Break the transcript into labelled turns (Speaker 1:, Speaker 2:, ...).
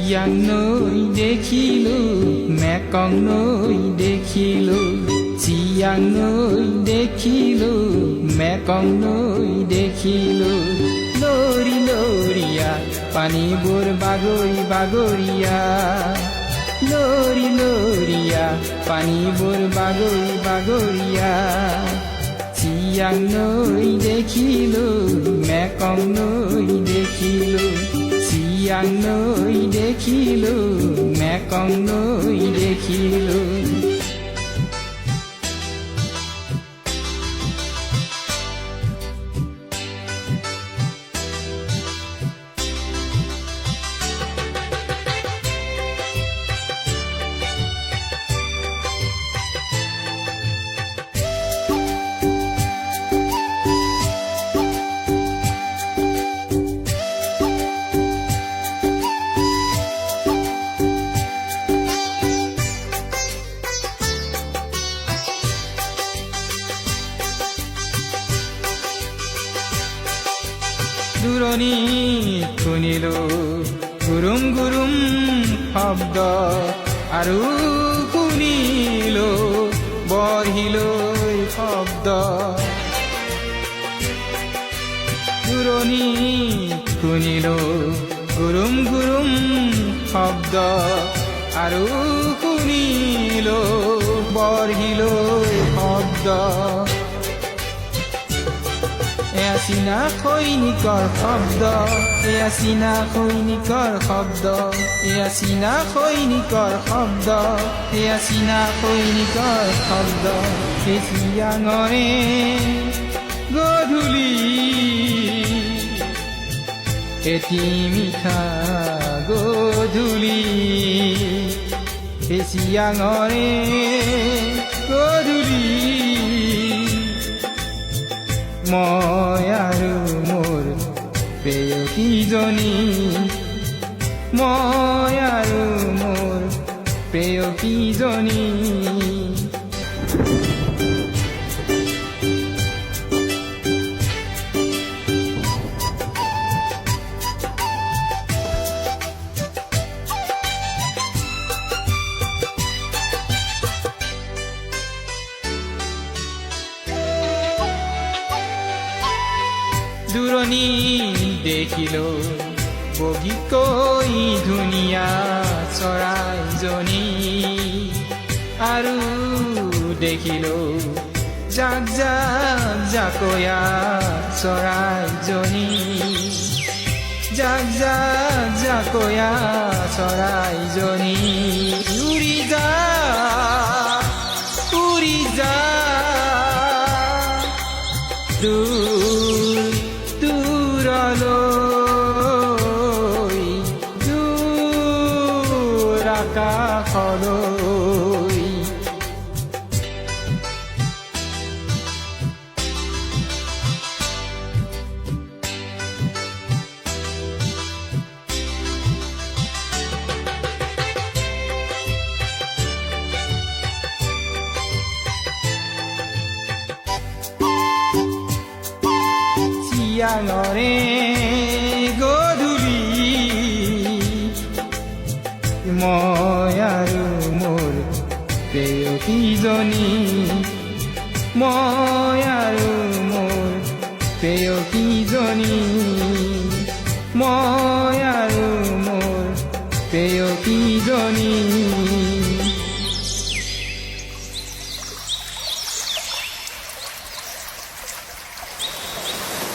Speaker 1: Siang nôi দেখিলো Mekong নৈ দেখিলো Siang nôi দেখিলো মেকং নৈ দেখিলো লৰি লৰিয়া পানীবোৰ বাগৰি বাগৰিয়া লৰি লৰিয়া পানীবোৰ বাগৰি বাগৰিয়া Siang nôi দেখিলো মেকং নৈ দেখিলো Siang nôi দেখিলো মেকং নৈ দেখিলো দূৰণিত শুনিলো গুৰুম গুৰুম শব্দ আৰু শুনিলো বৰহিলৈ শব্দ দূৰণিত শুনিলো গুৰুম গুৰুম শব্দ আৰু শুনিলো বৰহিলৈ শব্দ এয়া চীনা সৈনিকৰ শব্দ এয়া চীনা সৈনিকৰ শব্দ এয়া চীনা সৈনিকৰ শব্দ এয়া চীনা সৈনিকৰ শব্দ চিয়াঙৰে গধূলি এটি মিঠা গধূলি চিয়াঙৰে গধূলি মই আৰু মোৰ প্ৰেয়সীজনী মই আৰু মোৰ প্ৰেয়সীজনী দূৰণি দেখিলো বগীকৈ ধুনীয়া চৰাইজনী আৰু দেখিলো জাক জাক জাকৈয়া চৰাইজনী জাক জাক জাকৈয়া চৰাইজনী উৰি যা দূৰলৈ দূৰ আকাশলৈ চিয়াঙৰে গধূলি মই আৰু মোৰ প্ৰেয়সীজনী মই আৰু মোৰ প্ৰেয়সীজনী মই আৰু মোৰ প্ৰেয়সীজনী